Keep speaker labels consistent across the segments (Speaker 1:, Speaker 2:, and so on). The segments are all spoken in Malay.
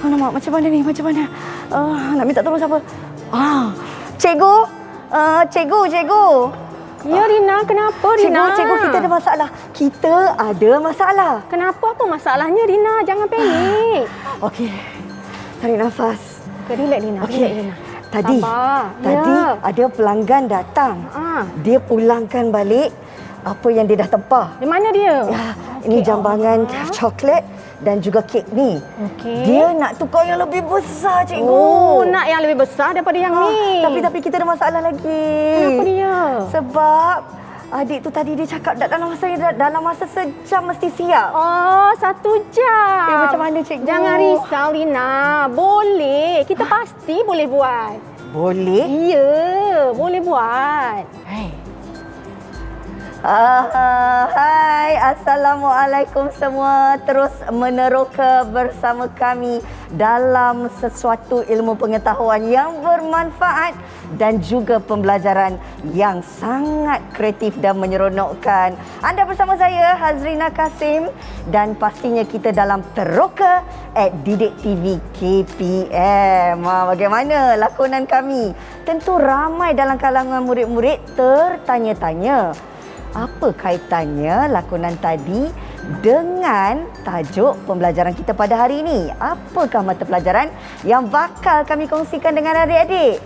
Speaker 1: Alamak, macam mana ni? Macam mana? Nak minta tolong siapa? Cikgu. Cikgu.
Speaker 2: Ya, Rina. Kenapa, Rina?
Speaker 1: Cikgu, kita ada masalah. Kita ada masalah.
Speaker 2: Kenapa? Apa masalahnya, Rina? Jangan panik.
Speaker 1: Okey. Tarik nafas.
Speaker 2: Relax, Rina.
Speaker 1: Okey.
Speaker 2: Relax, Rina.
Speaker 1: Tadi ada pelanggan datang. Dia pulangkan balik apa yang dia dah tempah.
Speaker 2: Di mana dia?
Speaker 1: Ya, ini jambangan coklat dan juga kek ni. Dia nak tukar yang lebih besar, cikgu.
Speaker 2: Oh, nak yang lebih besar daripada yang ni.
Speaker 1: Tapi kita ada masalah lagi.
Speaker 2: Kenapa dia?
Speaker 1: Sebab adik tu tadi dia cakap dalam masa sejam mesti siap.
Speaker 2: Oh, 1 jam.
Speaker 1: Macam mana, cikgu?
Speaker 2: Jangan risau, Rina. Boleh. Kita pasti boleh buat.
Speaker 1: Boleh?
Speaker 2: Ya, boleh buat.
Speaker 1: Hai, Assalamualaikum semua. Terus meneroka bersama kami dalam sesuatu ilmu pengetahuan yang bermanfaat dan juga pembelajaran yang sangat kreatif dan menyeronokkan. Anda bersama saya, Hazrina Kasim, dan pastinya kita dalam Teroka at Didik TV KPM. Bagaimana lakonan kami? Tentu ramai dalam kalangan murid-murid tertanya-tanya, apa kaitannya lakonan tadi dengan tajuk pembelajaran kita pada hari ini? Apakah mata pelajaran yang bakal kami kongsikan dengan adik-adik?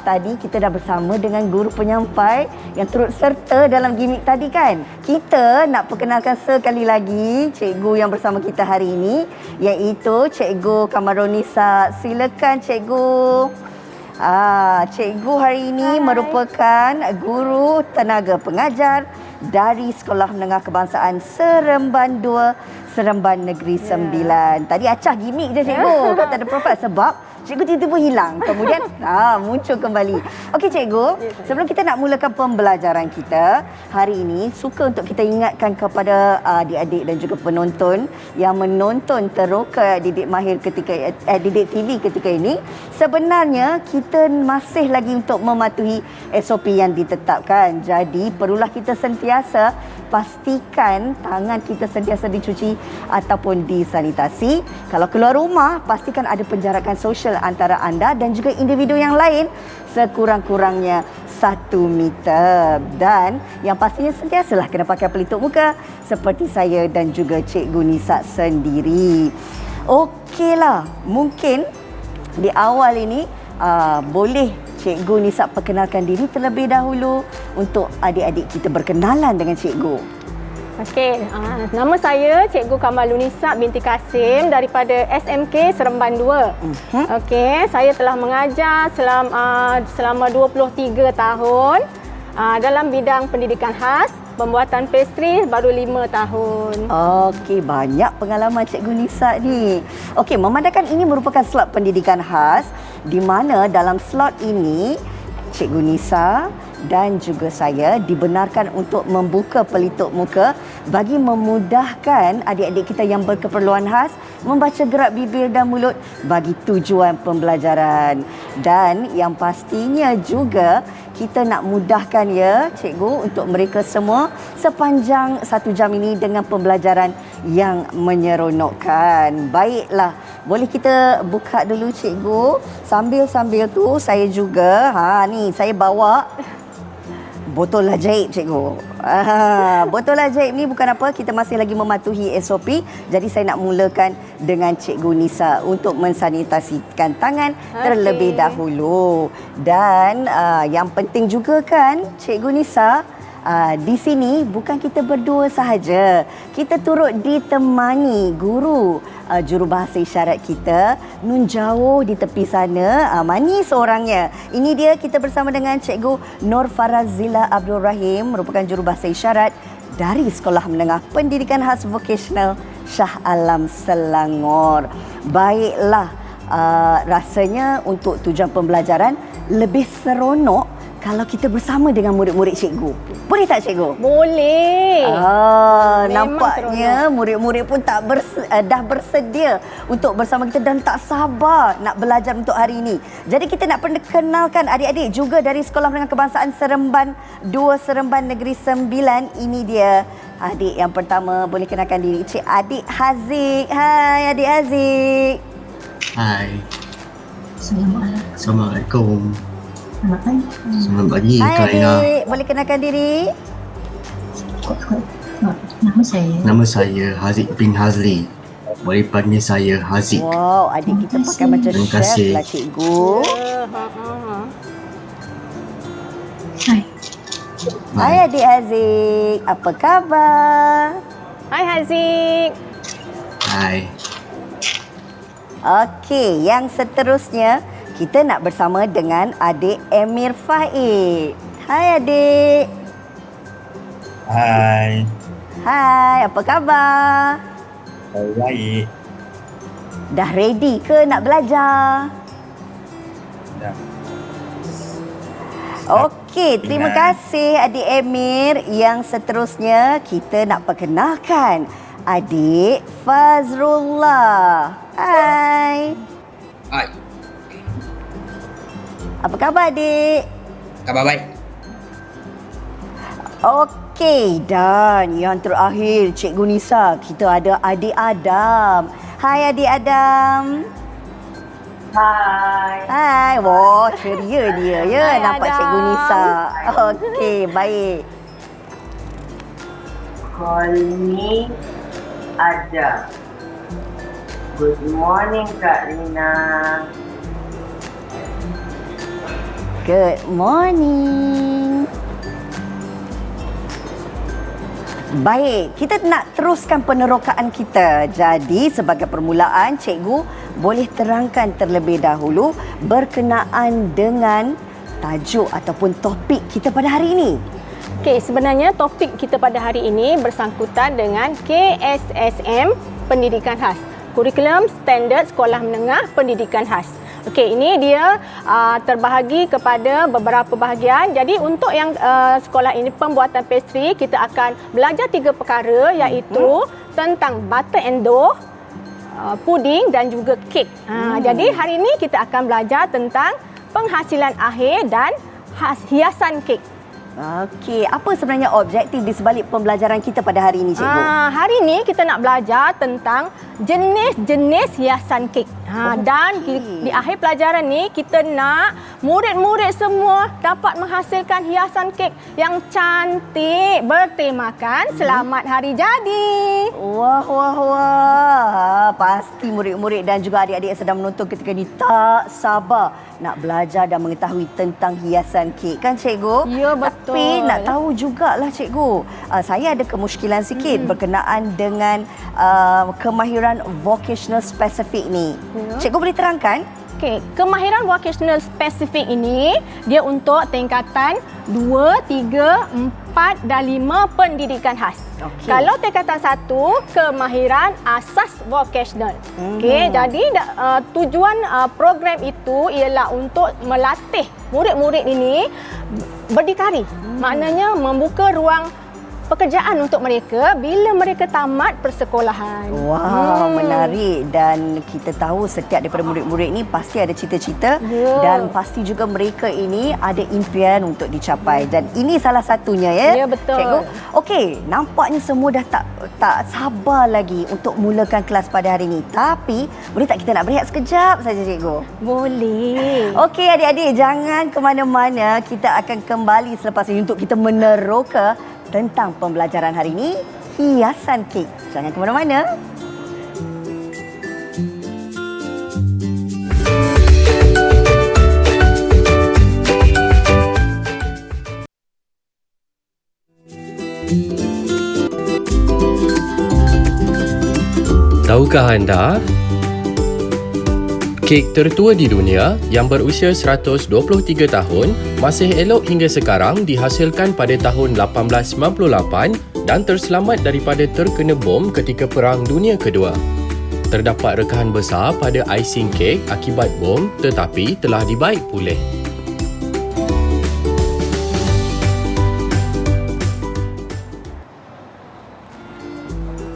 Speaker 1: Tadi kita dah bersama dengan guru penyampai yang turut serta dalam gimmick tadi kan? Kita nak perkenalkan sekali lagi cikgu yang bersama kita hari ini, iaitu Cikgu Kamarunisa. Silakan, Cikgu. Cikgu hari ini merupakan guru tenaga pengajar dari Sekolah Menengah Kebangsaan Seremban 2, Seremban Negeri 9. Tadi acah gimmick je, cikgu. Kata ada profil sebab cikgu tiba-tiba hilang. Kemudian muncul kembali. Okey, cikgu. Sebelum kita nak mulakan pembelajaran kita, hari ini suka untuk kita ingatkan kepada adik-adik dan juga penonton yang menonton Teroka Didik Mahir ketika Didik TV ketika ini, sebenarnya kita masih lagi untuk mematuhi SOP yang ditetapkan. Jadi, perlulah kita sentiasa pastikan tangan kita sentiasa dicuci ataupun disanitasi. Kalau keluar rumah, pastikan ada penjarakan sosial antara anda dan juga individu yang lain sekurang-kurangnya 1 meter. Dan yang pastinya sentiasalah kena pakai pelitup muka seperti saya dan juga Cikgu Nisa sendiri. Okeylah, mungkin di awal ini boleh Cikgu Nisa perkenalkan diri terlebih dahulu untuk adik-adik kita berkenalan dengan cikgu.
Speaker 2: Okey, nama saya Cikgu Kamarunisa binti Kasim daripada SMK Seremban 2. Okey, saya telah mengajar selama 23 tahun dalam bidang pendidikan khas, pembuatan pastry baru 5 tahun.
Speaker 1: Okey, banyak pengalaman Cikgu Nisa ni. Okey, memandangkan ini merupakan slot pendidikan khas di mana dalam slot ini Cikgu Nisa dan juga saya dibenarkan untuk membuka pelitup muka bagi memudahkan adik-adik kita yang berkeperluan khas membaca gerak bibir dan mulut bagi tujuan pembelajaran. Dan yang pastinya juga kita nak mudahkan ya cikgu untuk mereka semua sepanjang 1 jam ini dengan pembelajaran yang menyeronokkan. Baiklah, boleh kita buka dulu cikgu. Sambil-sambil tu saya juga ni saya bawa botol ajaib, cikgu. Botol ajaib ni bukan apa, kita masih lagi mematuhi SOP. Jadi saya nak mulakan dengan Cikgu Nisa untuk mensanitasikan tangan terlebih dahulu. Dan yang penting juga kan, Cikgu Nisa, di sini bukan kita berdua sahaja. Kita turut ditemani guru jurubahasa isyarat kita nun jauh di tepi sana, manis orangnya. Ini dia, kita bersama dengan Cikgu Nur Farazila Abdul Rahim, merupakan jurubahasa isyarat dari Sekolah Menengah Pendidikan Khas Vocational Shah Alam Selangor. Baiklah, rasanya untuk tujuan pembelajaran lebih seronok kalau kita bersama dengan murid-murid cikgu. Boleh tak, cikgu?
Speaker 2: Boleh.
Speaker 1: Nampaknya murid-murid pun dah bersedia untuk bersama kita dan tak sabar nak belajar untuk hari ini. Jadi kita nak perkenalkan adik-adik juga dari Sekolah Menengah Kebangsaan Seremban 2, Seremban Negeri 9. Ini dia adik yang pertama. Boleh kenalkan diri, Cik Adik Haziq. Hai, Adik Haziq.
Speaker 3: Hai.
Speaker 4: Assalamualaikum.
Speaker 3: Assalamualaikum.
Speaker 4: Selamat pagi.
Speaker 3: Selamat pagi
Speaker 1: Hai
Speaker 3: Kak Aina.
Speaker 1: adik, boleh kenalkan diri?
Speaker 4: Nama saya.
Speaker 3: Nama saya Haziq bin Hazli. Boleh panggil saya Haziq.
Speaker 1: Wow, adik kita pakai macam
Speaker 3: Terima
Speaker 1: chef
Speaker 3: kasih.
Speaker 1: lah cikgu.
Speaker 4: Hai.
Speaker 1: Hai adik Aziz, apa khabar?
Speaker 2: Hai Haziq.
Speaker 3: Hai.
Speaker 1: Okey, yang seterusnya kita nak bersama dengan adik Emir Faid. Hai adik.
Speaker 5: Hai,
Speaker 1: Hai, apa khabar?
Speaker 5: baik.
Speaker 1: Dah ready ke nak belajar?
Speaker 5: Dah.
Speaker 1: Okey, terima kasih adik Emir. Yang seterusnya kita nak perkenalkan adik Fazrullah. Hai.
Speaker 6: Hai,
Speaker 1: Apa khabar adik?
Speaker 6: khabar baik.
Speaker 1: Okey, dan yang terakhir Cikgu Nisa, kita ada adik Adam. Hai adik Adam.
Speaker 7: Hai.
Speaker 1: Hai. Wah, ceria dia ya.
Speaker 2: Hai,
Speaker 1: Nampak
Speaker 2: Adam.
Speaker 1: Cikgu Nisa. Okey, baik.
Speaker 7: Call me Ada. Good morning Kak Lina.
Speaker 1: Good morning. Baik, kita nak teruskan penerokaan kita. Jadi, sebagai permulaan, cikgu boleh terangkan terlebih dahulu berkenaan dengan tajuk ataupun topik kita pada hari ini.
Speaker 2: Okey, sebenarnya topik kita pada hari ini bersangkutan dengan KSSM Pendidikan Khas. Kurikulum Standard Sekolah Menengah Pendidikan Khas. Okey, ini dia terbahagi kepada beberapa bahagian. Jadi untuk yang sekolah ini pembuatan pastry, kita akan belajar 3 perkara iaitu tentang butter and dough, puding dan juga kek. Jadi hari ini kita akan belajar tentang penghasilan akhir dan hiasan kek.
Speaker 1: Okey, apa sebenarnya objektif di sebalik pembelajaran kita pada hari ini, cikgu?
Speaker 2: Hari ini kita nak belajar tentang jenis-jenis hiasan kek. Dan di akhir pelajaran ni kita nak murid-murid semua dapat menghasilkan hiasan kek yang cantik bertemakan Selamat Hari Jadi.
Speaker 1: Wah, wah, wah. Pasti murid-murid dan juga adik-adik yang sedang menonton ketika ini tak sabar nak belajar dan mengetahui tentang hiasan kek. Kan, cikgu?
Speaker 2: Ya, betul.
Speaker 1: Tapi nak tahu jugalah, cikgu. Saya ada kemusykilan sikit berkenaan dengan kemahiran vocational spesifik ni. Cikgu boleh terangkan?
Speaker 2: Okey, kemahiran vocational spesifik ini dia untuk tingkatan 2, 3, 4 dan 5 pendidikan khas.
Speaker 1: Okey.
Speaker 2: Kalau tingkatan 1, kemahiran asas vocational. Okey, jadi tujuan program itu ialah untuk melatih murid-murid ini berdikari. Maknanya membuka ruang pekerjaan untuk mereka bila mereka tamat persekolahan.
Speaker 1: Wow, menarik. Dan kita tahu setiap daripada murid-murid ni pasti ada cita-cita dan pasti juga mereka ini ada impian untuk dicapai. Dan ini salah satunya ya.
Speaker 2: Ya, betul.
Speaker 1: Cikgu. Okey, nampaknya semua dah tak sabar lagi untuk mulakan kelas pada hari ini. Tapi boleh tak kita nak berehat sekejap saja, cikgu?
Speaker 2: Boleh.
Speaker 1: Okey adik-adik, jangan ke mana-mana. Kita akan kembali selepas ini untuk kita meneroka tentang pembelajaran hari ini, hiasan kek. Jangan ke mana-mana.
Speaker 8: Tahukah anda, kek tertua di dunia yang berusia 123 tahun masih elok hingga sekarang dihasilkan pada tahun 1898 dan terselamat daripada terkena bom ketika Perang Dunia Kedua. Terdapat rekahan besar pada icing kek akibat bom tetapi telah dibaik pulih.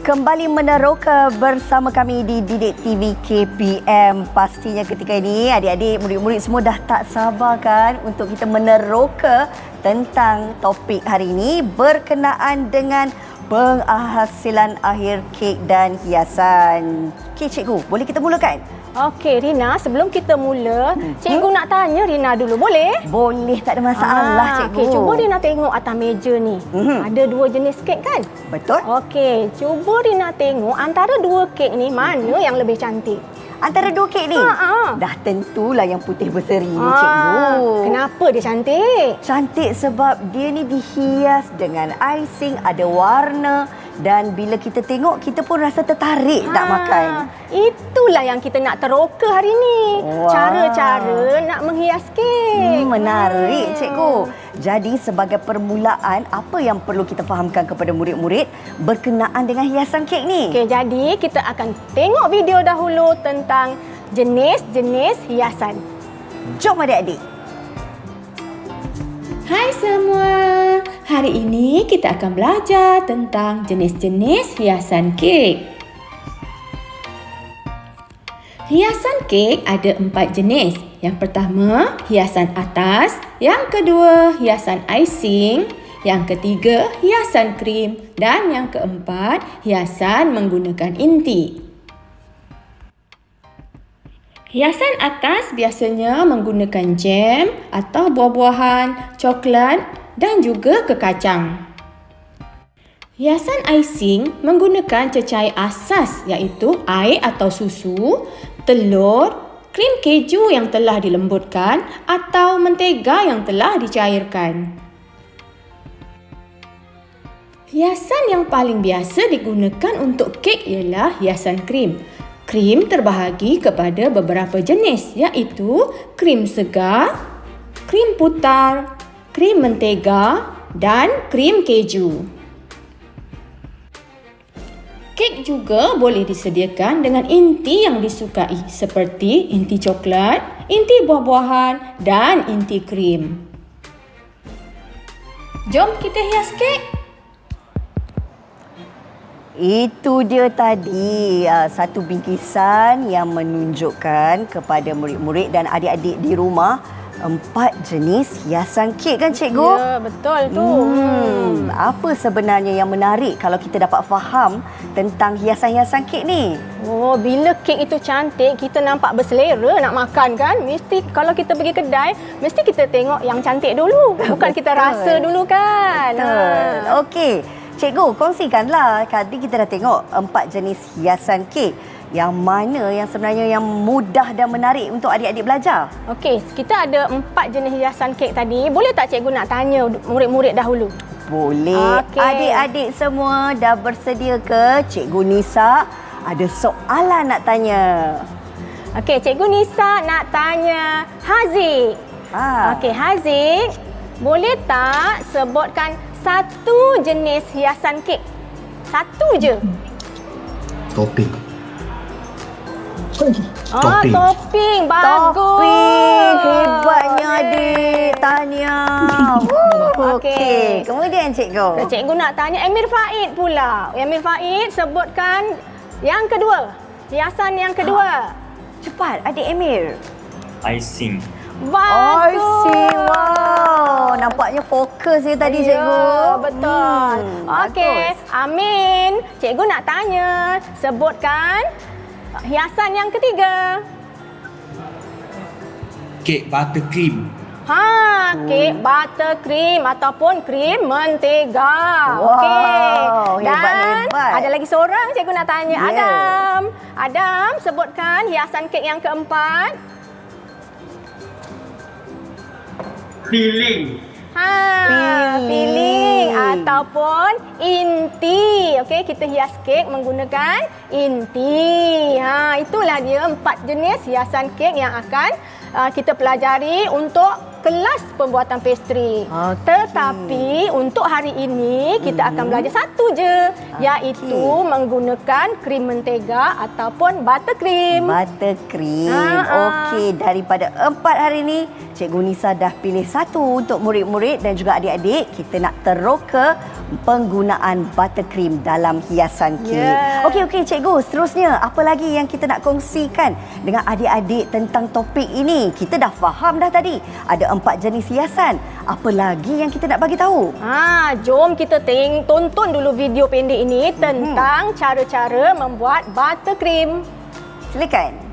Speaker 1: Kembali meneroka bersama kami di Didik TV KPM. Pastinya ketika ini adik-adik, murid-murid semua dah tak sabar kan untuk kita meneroka tentang topik hari ini berkenaan dengan penghasilan akhir kek dan hiasan. Okey cikgu, boleh kita mulakan?
Speaker 2: Okey, Rina, sebelum kita mula, cikgu nak tanya Rina dulu, boleh?
Speaker 1: Boleh, tak ada masalah cikgu.
Speaker 2: Okey, cuba Rina tengok atas meja ni. Ada 2 jenis kek kan?
Speaker 1: Betul?
Speaker 2: Okey, cuba Rina tengok antara 2 kek ni mana yang lebih cantik?
Speaker 1: Antara 2 kek ni? Dah tentulah yang putih berseri ni cikgu.
Speaker 2: Kenapa dia cantik?
Speaker 1: Cantik sebab dia ni dihias dengan icing, ada warna dan bila kita tengok kita pun rasa tertarik nak makan.
Speaker 2: Itulah yang kita nak teroka hari ni.
Speaker 1: Wah.
Speaker 2: Cara-cara nak menghias kek.
Speaker 1: Menarik cikgu. Jadi sebagai permulaan, apa yang perlu kita fahamkan kepada murid-murid berkenaan dengan hiasan kek ni?
Speaker 2: Okey, jadi kita akan tengok video dahulu tentang jenis-jenis hiasan.
Speaker 1: Jom adik-adik.
Speaker 6: Hai semua, hari ini kita akan belajar tentang jenis-jenis hiasan kek. Hiasan kek ada 4 jenis. Yang pertama, hiasan atas. Yang kedua, hiasan icing. Yang ketiga, hiasan krim. Dan yang keempat, hiasan menggunakan inti. Hiasan atas biasanya menggunakan jam atau buah-buahan, coklat dan juga kekacang. Hiasan icing menggunakan cecair asas iaitu air atau susu, telur, krim keju yang telah dilembutkan atau mentega yang telah dicairkan. Hiasan yang paling biasa digunakan untuk kek ialah hiasan krim. Krim terbahagi kepada beberapa jenis iaitu krim segar, krim putar, krim mentega dan krim keju. Kek juga boleh disediakan dengan inti yang disukai seperti inti coklat, inti buah-buahan dan inti krim. Jom kita hias kek.
Speaker 1: Itu dia tadi satu bingkisan yang menunjukkan kepada murid-murid dan adik-adik di rumah 4 jenis hiasan kek kan cikgu?
Speaker 2: Ya, betul tu.
Speaker 1: Apa sebenarnya yang menarik kalau kita dapat faham tentang hiasan-hiasan kek ni?
Speaker 2: Oh, bila kek itu cantik, kita nampak berselera nak makan kan? Mesti kalau kita pergi kedai, mesti kita tengok yang cantik dulu. Bukan kita rasa dulu kan?
Speaker 1: Betul. Okey. Cikgu, kongsikanlah. Tadi kita dah tengok 4 jenis hiasan kek. Yang mana yang sebenarnya yang mudah dan menarik untuk adik-adik belajar?
Speaker 2: Okey, kita ada 4 jenis hiasan kek tadi. Boleh tak cikgu nak tanya murid-murid dahulu?
Speaker 1: Boleh.
Speaker 2: Okey.
Speaker 1: Adik-adik semua dah bersedia ke? Cikgu Nisa ada soalan nak tanya.
Speaker 2: Okey, cikgu Nisa nak tanya Haziq. Okey, Haziq, boleh tak sebutkan satu jenis hiasan kek? Satu je.
Speaker 3: Topping.
Speaker 2: Topping. Topping. Bagus.
Speaker 1: Topping. Hebatnya adik. Tahniah. Okey. Kemudian cikgu.
Speaker 2: Cikgu nak tanya Emir Faid pula. Emir Faid, sebutkan yang kedua. Hiasan yang kedua.
Speaker 1: Cepat adik Emir.
Speaker 5: Icing.
Speaker 2: Bagus.
Speaker 1: Icing. Wow. Nampaknya fokus dia tadi cikgu.
Speaker 2: Betul. Okey.
Speaker 1: Bagus.
Speaker 2: Amin. Cikgu nak tanya. Sebutkan hiasan yang ketiga.
Speaker 5: Kek buttercream.
Speaker 2: Kek buttercream ataupun krim mentega.
Speaker 1: Wow,
Speaker 2: Okey.
Speaker 1: hebat.
Speaker 2: Ada lagi seorang cikgu nak tanya.
Speaker 1: Ya.
Speaker 2: Adam. Adam, sebutkan hiasan kek yang keempat.
Speaker 7: Filling.
Speaker 2: Filling ataupun inti. Okey, kita hias kek menggunakan inti. Itulah dia 4 jenis hiasan kek yang akan kita pelajari untuk kelas pembuatan pastry. Tetapi untuk hari ini kita akan belajar satu je, iaitu menggunakan krim mentega ataupun buttercream.
Speaker 1: Buttercream. Okey, daripada 4 hari ini, Cikgu Nisa dah pilih satu untuk murid-murid dan juga adik-adik. Kita nak teroka penggunaan buttercream dalam hiasan kek.
Speaker 2: Yeah.
Speaker 1: Okey, cikgu. Seterusnya, apa lagi yang kita nak kongsikan dengan adik-adik tentang topik ini? Kita dah faham dah tadi. Ada 4 jenis hiasan. Apa lagi yang kita nak bagi tahu?
Speaker 2: Jom kita tonton dulu video pendek ini tentang cara-cara membuat buttercream.
Speaker 1: Silakan.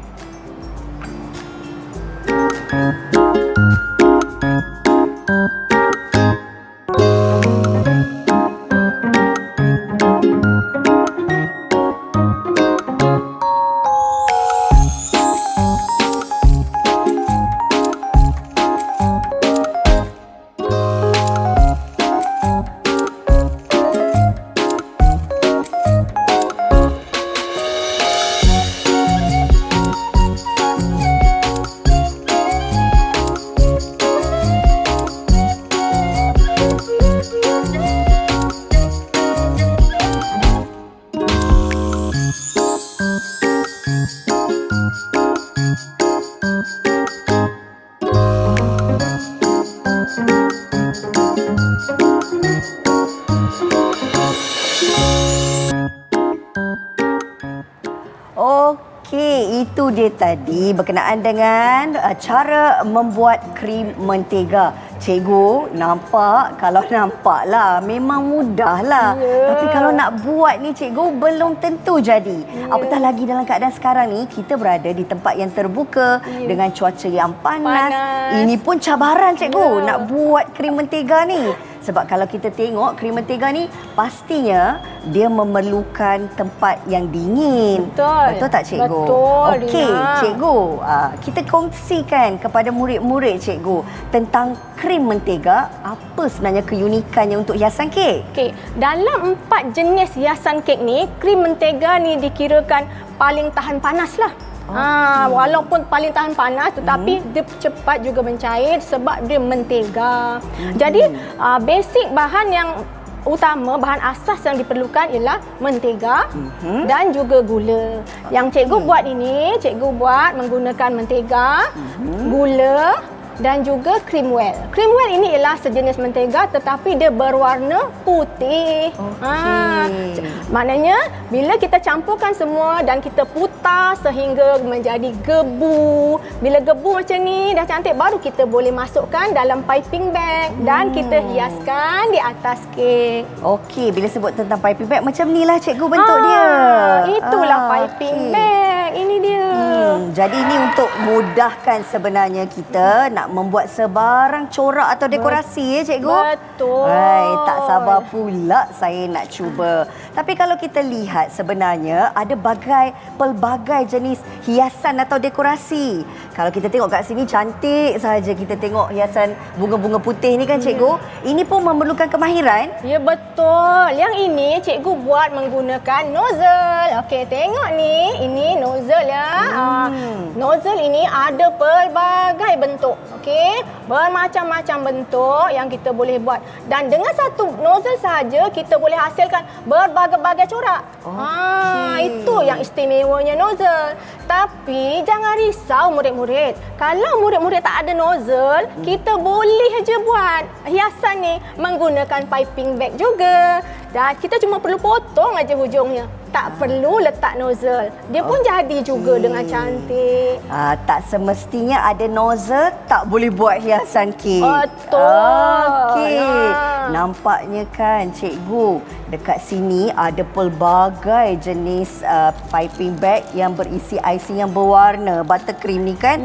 Speaker 1: Okey, itu dia tadi berkenaan dengan cara membuat krim mentega. Cikgu nampak, kalau nampak lah memang mudah lah. Tapi kalau nak buat ni cikgu belum tentu jadi. Apatah lagi dalam keadaan sekarang ni kita berada di tempat yang terbuka dengan cuaca yang panas. Ini pun cabaran cikgu nak buat krim mentega ni. Sebab kalau kita tengok krim mentega ni pastinya dia memerlukan tempat yang dingin. Betul tak cikgu?
Speaker 2: Betul.
Speaker 1: Okey, cikgu, kita kongsikan kepada murid-murid cikgu tentang krim mentega, apa sebenarnya keunikannya untuk hiasan kek?
Speaker 2: Okey, dalam 4 jenis hiasan kek ni, krim mentega ni dikirakan paling tahan panas lah. Walaupun paling tahan panas tetapi dia cepat juga mencair sebab dia mentega. Jadi basic bahan yang utama, bahan asas yang diperlukan ialah mentega dan juga gula. Yang cikgu buat ini, cikgu buat menggunakan mentega, gula dan juga cream well. Cream well ini ialah sejenis mentega tetapi dia berwarna putih. Maknanya bila kita campurkan semua dan kita putar sehingga menjadi gebu. Bila gebu macam ni dah cantik, baru kita boleh masukkan dalam piping bag dan kita hiaskan di atas kek.
Speaker 1: Okey, bila sebut tentang piping bag macam ni lah cikgu bentuk dia.
Speaker 2: Itulah piping bag. Ini dia.
Speaker 1: Jadi ini untuk mudahkan sebenarnya kita nak membuat sebarang corak atau dekorasi ya cikgu?
Speaker 2: Betul.
Speaker 1: Tak sabar pula saya nak cuba. Tapi kalau kita lihat sebenarnya ada pelbagai jenis hiasan atau dekorasi. Kalau kita tengok kat sini cantik sahaja kita tengok hiasan bunga-bunga putih ni kan cikgu. Ini pun memerlukan kemahiran.
Speaker 2: Ya betul. Yang ini cikgu buat menggunakan nozzle. Okey, tengok ni. Ini nozzle ya. Nozzle ini ada pelbagai bentuk. Okey, bermacam-macam bentuk yang kita boleh buat. Dan dengan satu nozzle saja kita boleh hasilkan berbagai-bagai corak. Itu yang istimewanya nozzle. Tapi jangan risau murid-murid. Kalau murid-murid tak ada nozzle, kita boleh je buat hiasan ni menggunakan piping bag juga. Dan kita cuma perlu potong aja hujungnya. Tak perlu letak nozzle. Dia pun jadi juga dengan cantik.
Speaker 1: Tak semestinya ada nozzle tak boleh buat hiasan kek.
Speaker 2: Betul.
Speaker 1: Okey. Nampaknya kan cikgu, dekat sini ada pelbagai jenis piping bag yang berisi icing yang berwarna buttercream ni kan.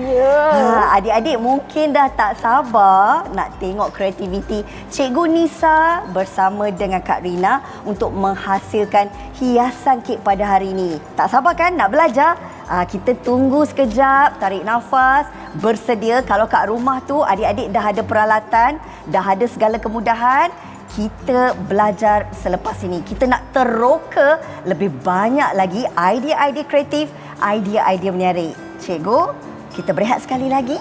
Speaker 1: Adik-adik mungkin dah tak sabar nak tengok kreativiti Cikgu Nisa bersama dengan Kak Rina untuk menghasilkan hiasan kek pada hari ini. Tak sabar kan nak belajar? Kita tunggu sekejap, tarik nafas, bersedia. Kalau kat rumah tu adik-adik dah ada peralatan, dah ada segala kemudahan, kita belajar selepas ini. Kita nak teroka lebih banyak lagi idea-idea kreatif, idea-idea menarik. Cikgu, kita berehat sekali lagi?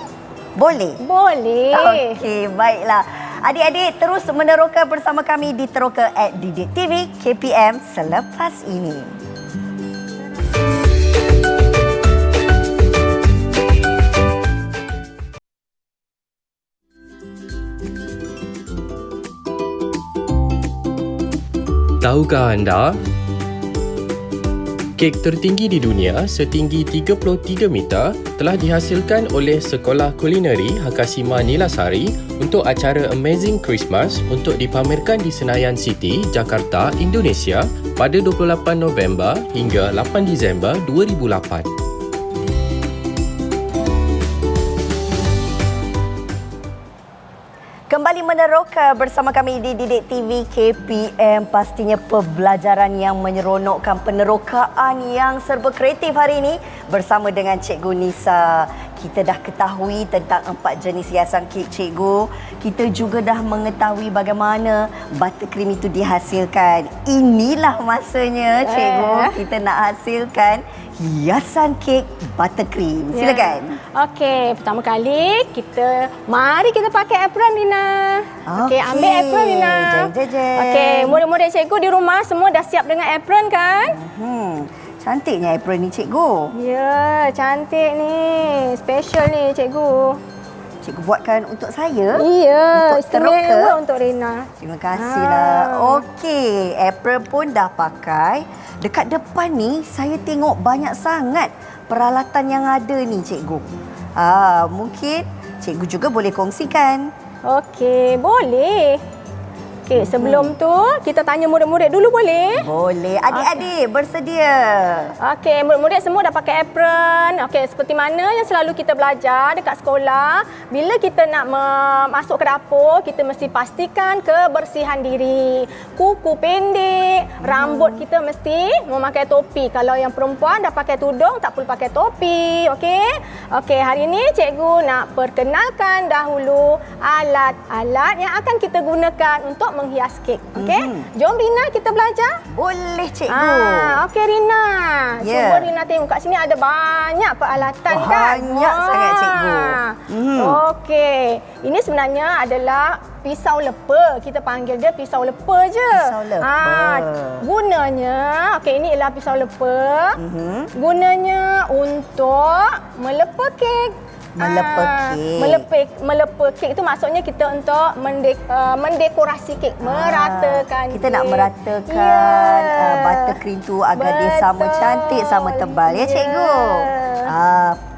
Speaker 1: Boleh?
Speaker 2: Boleh.
Speaker 1: Okey, baiklah. Adik-adik terus meneroka bersama kami di Teroka @Didik TV KPM selepas ini.
Speaker 8: Tahukah anda? Kek tertinggi di dunia setinggi 33 meter telah dihasilkan oleh Sekolah Kulineri Hakasima Nilasari untuk acara Amazing Christmas untuk dipamerkan di Senayan City, Jakarta, Indonesia pada 28 November hingga 8 Disember 2008.
Speaker 1: Kembali meneroka bersama kami di Didik TV KPM. Pastinya pembelajaran yang menyeronokkan, penerokaan yang serba kreatif hari ini bersama dengan Cikgu Nisa. Kita dah ketahui tentang 4 jenis hiasan kek cikgu. Kita juga dah mengetahui bagaimana buttercream itu dihasilkan. Inilah masanya cikgu kita nak hasilkan hiasan kek buttercream. Silakan.
Speaker 2: Okey, pertama kali mari kita pakai apron Rina. Okey, ambil apron Rina. Okey, murid-murid cikgu di rumah semua dah siap dengan apron kan?
Speaker 1: Cantiknya apron ni cikgu.
Speaker 2: Ya, cantik ni. Special ni cikgu.
Speaker 1: Cikgu buatkan untuk saya.
Speaker 2: Iya,
Speaker 1: untuk teroka.
Speaker 2: istimewa untuk Rina.
Speaker 1: Terima kasihlah. Okey, apron pun dah pakai. Dekat depan ni saya tengok banyak sangat peralatan yang ada ni cikgu. Mungkin cikgu juga boleh kongsikan.
Speaker 2: Okey, boleh. Okey, sebelum tu kita tanya murid-murid dulu boleh?
Speaker 1: Boleh. Adik-adik bersedia.
Speaker 2: Okey, murid-murid semua dah pakai apron. Okey, seperti mana yang selalu kita belajar dekat sekolah, bila kita nak masuk ke dapur, kita mesti pastikan kebersihan diri. Kuku pendek, rambut kita mesti memakai topi. Kalau yang perempuan dah pakai tudung, tak perlu pakai topi. Okey? Okey, hari ini cikgu nak perkenalkan dahulu alat-alat yang akan kita gunakan untuk menghias kek. Okey? Jom Rina kita belajar.
Speaker 1: Boleh cikgu.
Speaker 2: Okey Rina.
Speaker 1: Ya.
Speaker 2: Cuba Rina tengok kat sini ada banyak peralatan kan?
Speaker 1: Banyak sangat cikgu.
Speaker 2: Okey. Ini sebenarnya adalah pisau lepa. Kita panggil dia pisau lepa je.
Speaker 1: Pisau lepa.
Speaker 2: Gunanya, okey ini ialah pisau lepa. Gunanya untuk melepa kek.
Speaker 1: Melepa kek.
Speaker 2: Melepa kek itu maksudnya kita untuk mendekorasi kek, meratakan
Speaker 1: Kita
Speaker 2: kek.
Speaker 1: nak meratakan buttercream tu agar dia sama cantik, sama tebal. Ya cikgu?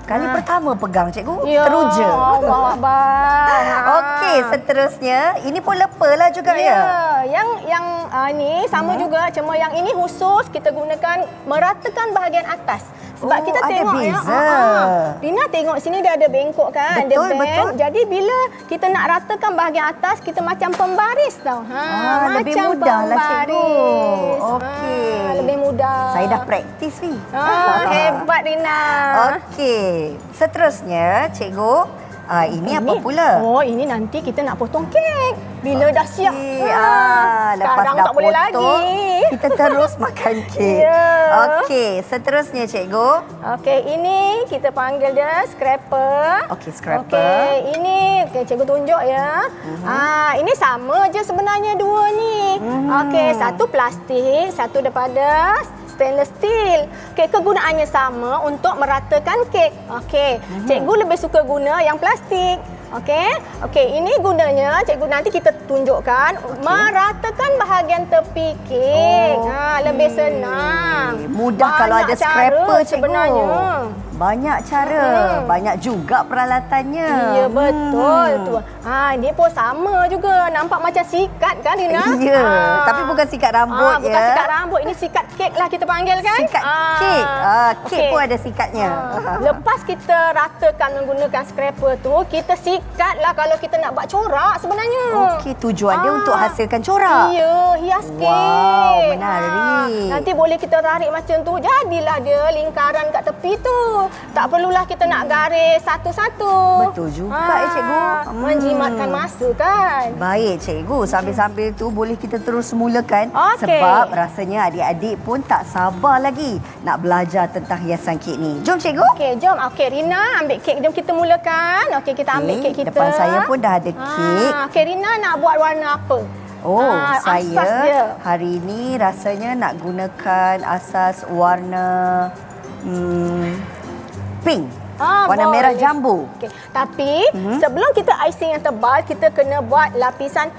Speaker 1: Kali pertama pegang cikgu, teruja.
Speaker 2: Allah Akbar.
Speaker 1: Okey, seterusnya ini pun lepa lah juga ya.
Speaker 2: Yang ni sama juga, cuma yang ini khusus kita gunakan meratakan bahagian atas. Sebab kita
Speaker 1: ada
Speaker 2: tengok
Speaker 1: beza.
Speaker 2: Rina tengok sini dia ada bengkok kan,
Speaker 1: Betul,
Speaker 2: dia bend.
Speaker 1: betul.
Speaker 2: Jadi bila kita nak ratakan bahagian atas, kita macam pembaris tau.
Speaker 1: Lebih
Speaker 2: macam
Speaker 1: mudah lah cikgu.
Speaker 2: pembaris.
Speaker 1: Okey.
Speaker 2: Lebih mudah.
Speaker 1: Saya dah praktis ni.
Speaker 2: Hebat Rina.
Speaker 1: Okey, seterusnya cikgu, ini apa pula?
Speaker 2: Oh, ini nanti kita nak potong kek. Bila dah siap.
Speaker 1: Lepas
Speaker 2: sekarang
Speaker 1: dah
Speaker 2: tak boleh
Speaker 1: potong,
Speaker 2: lagi.
Speaker 1: kita terus makan kek.
Speaker 2: Ya.
Speaker 1: Okey, seterusnya cikgu.
Speaker 2: Okey, ini kita panggil dia scraper.
Speaker 1: Okey, scraper.
Speaker 2: Okey, ini cikgu tunjuk ya. Ini sama je sebenarnya dua ni. Okey, satu plastik, satu daripada stainless steel. Okey, kegunaannya sama untuk meratakan kek. Okey, cikgu lebih suka guna yang plastik. Okey. Okey, ini gunanya cikgu nanti kita tunjukkan meratakan bahagian tepi kek. Lebih senang.
Speaker 1: Mudah
Speaker 2: Banyak
Speaker 1: kalau ada
Speaker 2: cara
Speaker 1: scraper cikgu.
Speaker 2: sebenarnya.
Speaker 1: Banyak cara, banyak juga peralatannya.
Speaker 2: Ya, betul tu. Dia pun sama juga. Nampak macam sikat kan Rina?
Speaker 1: Ya, tapi bukan sikat rambut ya.
Speaker 2: Bukan sikat rambut, ini sikat kek lah kita panggil kan?
Speaker 1: Sikat kek. Kek
Speaker 2: Okey.
Speaker 1: pun ada sikatnya.
Speaker 2: Lepas kita ratakan menggunakan scraper tu, kita sikat lah kalau kita nak buat corak sebenarnya.
Speaker 1: Okey, tujuan dia untuk hasilkan corak.
Speaker 2: Ya, hias kek.
Speaker 1: Wow, menarik.
Speaker 2: Nanti boleh kita tarik macam tu, jadilah dia lingkaran kat tepi tu. Tak perlulah kita nak garis satu-satu.
Speaker 1: Betul juga cikgu.
Speaker 2: Menjimatkan masa kan.
Speaker 1: Baik cikgu, sambil-sambil tu boleh kita terus mulakan.
Speaker 2: Okey.
Speaker 1: Sebab rasanya adik-adik pun tak sabar lagi nak belajar tentang hiasan kek ni. Jom cikgu.
Speaker 2: Okey, jom. Okey, Rina ambil kek. Jom kita mulakan. Okey, kita ambil kek kita.
Speaker 1: Depan saya pun dah ada kek.
Speaker 2: Okey, Rina nak buat warna apa? Asas dia.
Speaker 1: Saya hari ini rasanya nak gunakan asas warna pink. Warna
Speaker 2: boleh.
Speaker 1: merah jambu.
Speaker 2: Okey. Tapi sebelum kita icing yang tebal, kita kena buat lapisan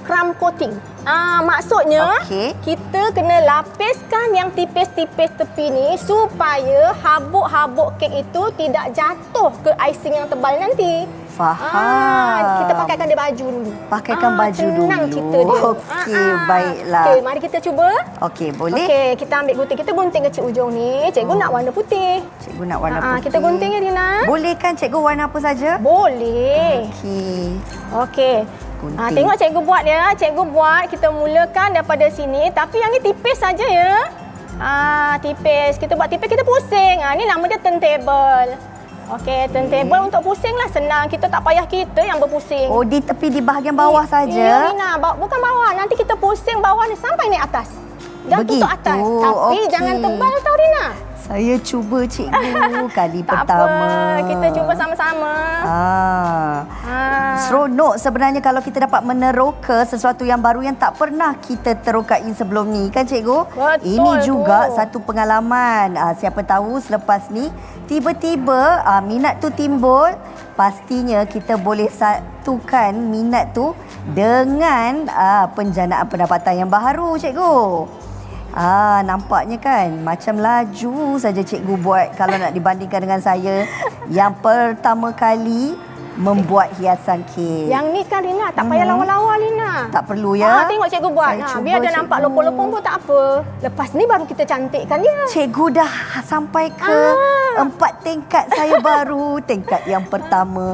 Speaker 2: crumb coating. Maksudnya
Speaker 1: Okey.
Speaker 2: kita kena lapiskan yang tipis-tipis tepi ni supaya habuk-habuk kek itu tidak jatuh ke icing yang tebal nanti.
Speaker 1: Faham.
Speaker 2: Kita pakaikan dia baju dulu.
Speaker 1: Pakaikan baju dulu.
Speaker 2: Senang cerita dia.
Speaker 1: Okey, baiklah.
Speaker 2: Okey, mari kita cuba.
Speaker 1: Okey, boleh?
Speaker 2: Okey, kita ambil gunting. Kita gunting kecil ujung ni. Cikgu nak warna putih.
Speaker 1: Cikgu nak warna putih.
Speaker 2: Kita gunting ya, Rina.
Speaker 1: Boleh kan cikgu warna apa saja?
Speaker 2: Boleh.
Speaker 1: Okey.
Speaker 2: Okey.
Speaker 1: Gunting.
Speaker 2: Tengok cikgu buat ya. Cikgu buat, kita mulakan daripada sini. Tapi yang ni tipis saja ya. Tipis. Kita buat tipis, kita pusing. Ni nama dia turntable. Okey, turntable untuk pusing lah. Senang. Kita tak payah kita yang berpusing.
Speaker 1: Oh, di tepi di bahagian bawah saja.
Speaker 2: Ya, Rina. Bukan bawah. Nanti kita pusing bawah ni sampai naik atas. Dan
Speaker 1: Begitu.
Speaker 2: tutup atas. Tapi
Speaker 1: Okey.
Speaker 2: jangan tebal tau, Rina.
Speaker 1: Saya cuba cikgu kali
Speaker 2: Tak
Speaker 1: pertama.
Speaker 2: apa. Kita cuba sama-sama.
Speaker 1: Seronok sebenarnya kalau kita dapat meneroka sesuatu yang baru yang tak pernah kita terokai sebelum ni kan cikgu?
Speaker 2: Betul
Speaker 1: Ini juga
Speaker 2: tu.
Speaker 1: satu pengalaman. Siapa tahu selepas ni tiba-tiba minat tu timbul, pastinya kita boleh satukan minat tu dengan penjanaan pendapatan yang baru cikgu. Nampaknya kan macam laju saja cikgu buat kalau nak dibandingkan dengan saya yang pertama kali membuat hiasan kek.
Speaker 2: Yang ni kan Rina, tak payah lawa-lawa Rina.
Speaker 1: Tak perlu ya.
Speaker 2: Tengok cikgu buat.
Speaker 1: Saya cuba,
Speaker 2: Biar dia nampak
Speaker 1: cikgu.
Speaker 2: lopong-lopong pun tak apa. Lepas ni baru kita cantikkan dia.
Speaker 1: Cikgu dah sampai ke 4 tingkat saya baru. Tingkat yang pertama.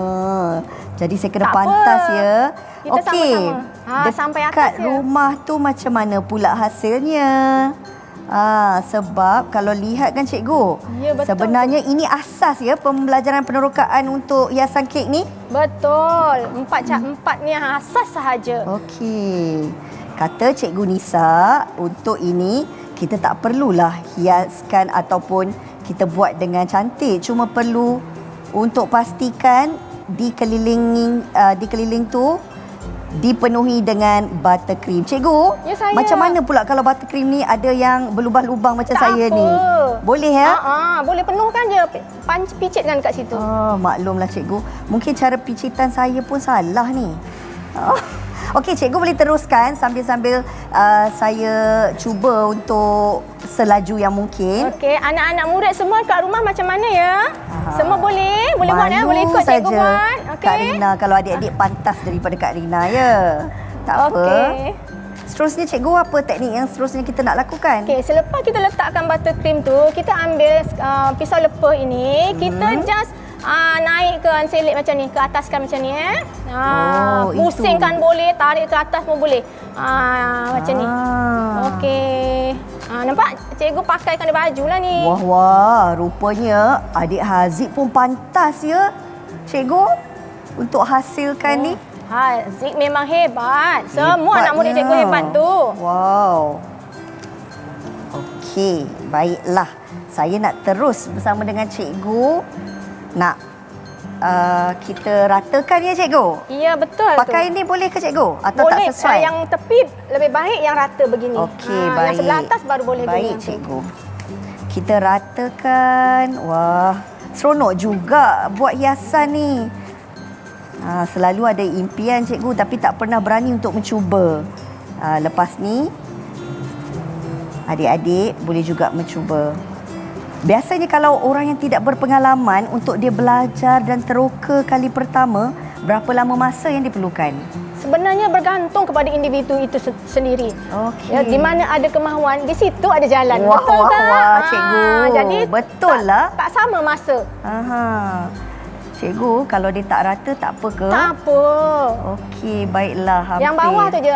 Speaker 1: Jadi saya kena
Speaker 2: Tak apa.
Speaker 1: pantas ya.
Speaker 2: Kita
Speaker 1: Okey.
Speaker 2: sama-sama. Sampai atas
Speaker 1: Dekat
Speaker 2: ya.
Speaker 1: rumah tu macam mana pula hasilnya? Sebab kalau lihat kan cikgu,
Speaker 2: Ya, betul.
Speaker 1: sebenarnya ini asas ya pembelajaran penerokaan untuk hiasan kek ni.
Speaker 2: Betul. Empat ni asas sahaja.
Speaker 1: Okey. Kata Cikgu Nisa, untuk ini kita tak perlulah hiaskan ataupun kita buat dengan cantik. Cuma perlu untuk pastikan dikeliling tu dipenuhi dengan buttercream. Cikgu,
Speaker 2: Ya, saya.
Speaker 1: macam mana pula kalau buttercream ni ada yang berlubang-lubang macam
Speaker 2: Tak
Speaker 1: saya
Speaker 2: apa.
Speaker 1: ni? Boleh ya?
Speaker 2: Boleh penuhkan je. Picitkan kat situ.
Speaker 1: Maklumlah cikgu. Mungkin cara picitan saya pun salah ni. Okey, cikgu boleh teruskan sambil-sambil saya cuba untuk selaju yang mungkin.
Speaker 2: Okey, anak-anak murid semua kat rumah macam mana ya? Semua boleh? Boleh buat ya? Boleh ikut cikgu
Speaker 1: saja
Speaker 2: buat? Okey.
Speaker 1: Kak Rina, kalau adik-adik pantas daripada Kak Rina ya. Tak apa.
Speaker 2: Okey.
Speaker 1: Seterusnya cikgu, apa teknik yang seterusnya kita nak lakukan?
Speaker 2: Okey, selepas kita letakkan buttercream tu, kita ambil pisau lepah ini, kita just naikkan selit macam ni, ke ataskan macam ni pusingkan boleh, tarik ke atas pun boleh. Macam ni. Okey. Nampak? Cikgu pakaikan dia baju lah ni.
Speaker 1: Wah, rupanya adik Haziq pun pantas ya, cikgu, untuk hasilkan ni.
Speaker 2: Zik memang hebat. Semua anak murid cikgu hebat tu.
Speaker 1: Wow. Okey, baiklah. Saya nak terus bersama dengan cikgu. Nak kita ratakan ya cikgu?
Speaker 2: Ya, betul
Speaker 1: Pakai
Speaker 2: tu.
Speaker 1: ni boleh ke cikgu? Atau
Speaker 2: Boleh.
Speaker 1: tak sesuai?
Speaker 2: Yang tepi lebih baik yang rata begini.
Speaker 1: Okey, baik.
Speaker 2: Yang sebelah atas baru boleh
Speaker 1: baik,
Speaker 2: guna.
Speaker 1: cikgu. Kita ratakan. Wah, seronok juga buat hiasan ni. Selalu ada impian cikgu tapi tak pernah berani untuk mencuba. Lepas ni, adik-adik boleh juga mencuba. Biasanya kalau orang yang tidak berpengalaman untuk dia belajar dan teroka kali pertama, berapa lama masa yang diperlukan?
Speaker 2: Sebenarnya bergantung kepada individu itu sendiri.
Speaker 1: Okey.
Speaker 2: Ya, di mana ada kemahuan, di situ ada jalan.
Speaker 1: Wah,
Speaker 2: betul
Speaker 1: wah,
Speaker 2: tak?
Speaker 1: wah, cikgu.
Speaker 2: Jadi
Speaker 1: Betul lah.
Speaker 2: Tak sama masa.
Speaker 1: Cikgu, kalau dia tak rata tak apa ke?
Speaker 2: Tak apa.
Speaker 1: Okey, baiklah. Hampir.
Speaker 2: Yang bawah tu je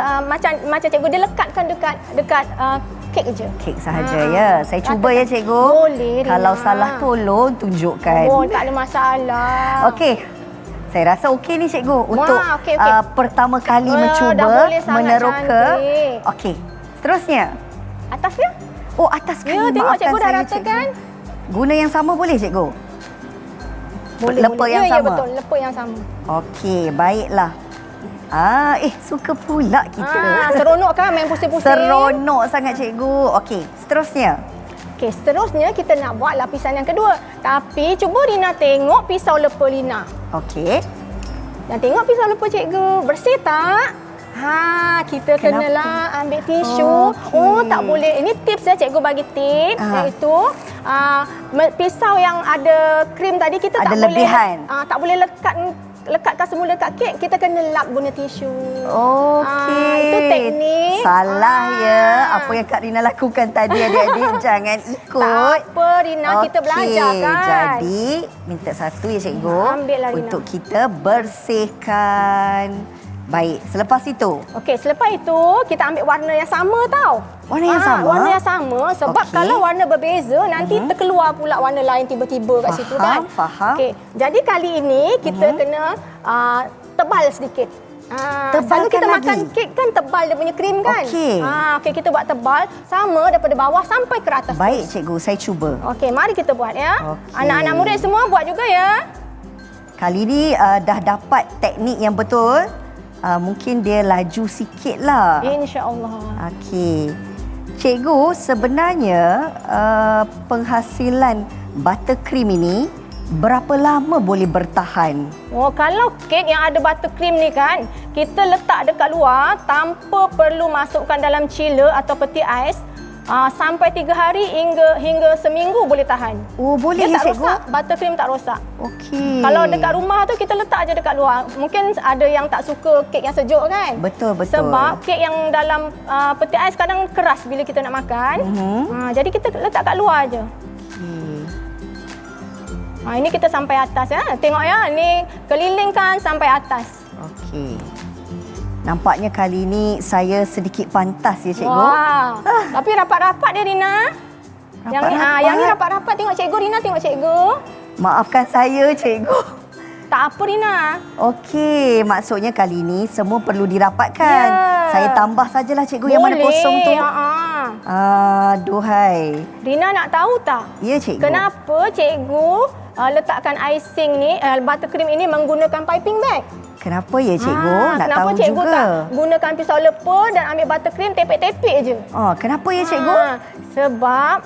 Speaker 2: macam cikgu dia lekatkan dekat kek je.
Speaker 1: Kek sahaja ya. Saya cuba ya cikgu.
Speaker 2: Boleh, Rina.
Speaker 1: Kalau salah tolong tunjukkan.
Speaker 2: Oh, tak ada masalah.
Speaker 1: Okey. Saya rasa okey ni cikgu untuk
Speaker 2: okey.
Speaker 1: pertama kali
Speaker 2: Dah
Speaker 1: mencuba
Speaker 2: boleh sangat
Speaker 1: meneroka.
Speaker 2: cantik.
Speaker 1: Okey. Seterusnya.
Speaker 2: Atas dia?
Speaker 1: Oh, atas kali.
Speaker 2: Ya, tengok
Speaker 1: Maafkan
Speaker 2: cikgu dah
Speaker 1: saya,
Speaker 2: ratakan.
Speaker 1: cikgu. Guna yang sama boleh cikgu? Lepa
Speaker 2: boleh.
Speaker 1: yang
Speaker 2: Ya,
Speaker 1: sama?
Speaker 2: betul. Lepa yang sama.
Speaker 1: Okey, baiklah. Suka pula kita.
Speaker 2: Seronok kan main pusing-pusing?
Speaker 1: Seronok sangat cikgu. Okey, seterusnya.
Speaker 2: Okey, seterusnya kita nak buat lapisan yang kedua. Tapi cuba Rina tengok pisau lepa Rina.
Speaker 1: Okey.
Speaker 2: Dan tengok pisau lepa cikgu. Bersih tak? Kita
Speaker 1: Kenapa?
Speaker 2: kenalah ambil tisu. Tak boleh. Ini tips ya, cikgu bagi tips iaitu pisau yang ada krim tadi kita
Speaker 1: Ada
Speaker 2: tak
Speaker 1: lebihan.
Speaker 2: boleh tak boleh lekatkan semula kat kek, kita kena lap guna tisu.
Speaker 1: Okey.
Speaker 2: Itu teknik.
Speaker 1: Salah ya. Apa yang Kak Rina lakukan tadi adik-adik jangan ikut.
Speaker 2: Tak apa Rina, kita belajar kan.
Speaker 1: Jadi minta satu ya cikgu.
Speaker 2: Ambillah, Rina.
Speaker 1: Untuk kita bersihkan. Baik, selepas itu.
Speaker 2: Okey, selepas itu kita ambil warna yang sama tau.
Speaker 1: Warna yang sama?
Speaker 2: Warna yang sama sebab
Speaker 1: Okey.
Speaker 2: kalau warna berbeza nanti terkeluar pula warna lain tiba-tiba kat situ kan.
Speaker 1: Faham.
Speaker 2: Okey, jadi kali ini kita kena tebal sedikit.
Speaker 1: Tebalkan
Speaker 2: Selalu kita
Speaker 1: lagi?
Speaker 2: makan kek kan tebal dia punya krim kan.
Speaker 1: Okey.
Speaker 2: Okey, kita buat tebal sama daripada bawah sampai ke atas.
Speaker 1: Baik cikgu, saya cuba.
Speaker 2: Okey, mari kita buat ya.
Speaker 1: Okey.
Speaker 2: Anak-anak murid semua buat juga ya.
Speaker 1: Kali ni dah dapat teknik yang betul. Mungkin dia laju sikit lah.
Speaker 2: InsyaAllah.
Speaker 1: Okey. Cikgu, sebenarnya penghasilan buttercream ini berapa lama boleh bertahan?
Speaker 2: Kalau kek yang ada buttercream ni kan, kita letak dekat luar tanpa perlu masukkan dalam chiller atau peti ais, sampai 3 hari hingga seminggu boleh tahan.
Speaker 1: Boleh
Speaker 2: Dia
Speaker 1: ya
Speaker 2: tak
Speaker 1: cikgu?
Speaker 2: rosak, buttercream tak rosak.
Speaker 1: Okey.
Speaker 2: Kalau dekat rumah tu kita letak aja dekat luar. Mungkin ada yang tak suka kek yang sejuk kan?
Speaker 1: Betul.
Speaker 2: Sebab kek yang dalam peti ais kadang keras bila kita nak makan. Jadi kita letak kat luar aja. Ini kita sampai atas ya. Tengok ya, ni kelilingkan sampai atas.
Speaker 1: Okey. Nampaknya kali ini saya sedikit pantas ya cikgu.
Speaker 2: Wah. Tapi rapat-rapat dia Rina. Yang ni rapat-rapat. Tengok cikgu Rina, tengok cikgu.
Speaker 1: Maafkan saya cikgu.
Speaker 2: Tak apa Rina.
Speaker 1: Okey, maksudnya kali ini semua perlu dirapatkan.
Speaker 2: Ya.
Speaker 1: Saya tambah sajalah cikgu yang mana kosong tu. Duhai.
Speaker 2: Rina nak tahu tak?
Speaker 1: Ya cikgu.
Speaker 2: Kenapa cikgu letakkan icing ni, buttercream ini menggunakan piping bag?
Speaker 1: Kenapa ya cikgu? Nak
Speaker 2: kenapa
Speaker 1: tahu
Speaker 2: cikgu
Speaker 1: juga.
Speaker 2: tak gunakan pisau lepa dan ambil buttercream tepek-tepek je?
Speaker 1: Kenapa ya cikgu?
Speaker 2: Sebab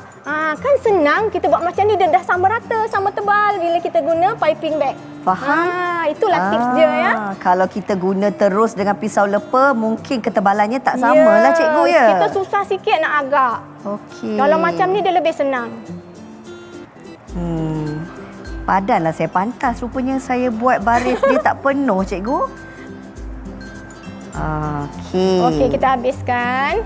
Speaker 2: kan senang kita buat macam ni, dia dah sama rata, sama tebal bila kita guna piping bag.
Speaker 1: Faham?
Speaker 2: Itulah tips dia ya.
Speaker 1: Kalau kita guna terus dengan pisau lepa, mungkin ketebalannya tak sama lah cikgu ya.
Speaker 2: Kita susah sikit nak agak.
Speaker 1: Okey.
Speaker 2: Kalau macam ni dia lebih senang.
Speaker 1: Padanlah saya pantas. Rupanya saya buat baris dia tak penuh cikgu. Okey.
Speaker 2: Okey, kita habiskan.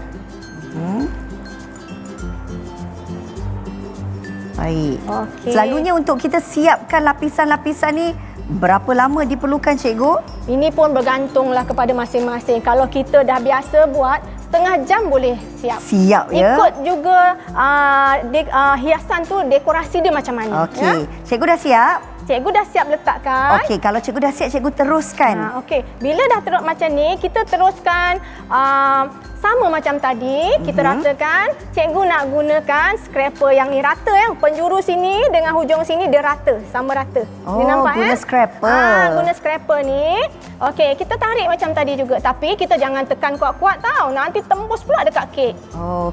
Speaker 1: Baik.
Speaker 2: Okey.
Speaker 1: Selalunya untuk kita siapkan lapisan-lapisan ni, berapa lama diperlukan cikgu?
Speaker 2: Ini pun bergantunglah kepada masing-masing. Kalau kita dah biasa buat, setengah jam boleh siap.
Speaker 1: Siap ya.
Speaker 2: Ikut juga hiasan tu, dekorasi dia macam mana.
Speaker 1: Okey.
Speaker 2: Ya?
Speaker 1: Cikgu dah siap?
Speaker 2: Cikgu dah siap letakkan.
Speaker 1: Okey, kalau cikgu dah siap, cikgu teruskan.
Speaker 2: Okey, bila dah terus macam ni, kita teruskan sama macam tadi, kita ratakan. Cikgu nak gunakan scraper yang ni rata ya. Penjuru sini dengan hujung sini dia rata, sama rata. Dia nampak
Speaker 1: guna scraper.
Speaker 2: Guna scraper ni. Okey, kita tarik macam tadi juga. Tapi kita jangan tekan kuat-kuat tau. Nanti tembus pula dekat kek.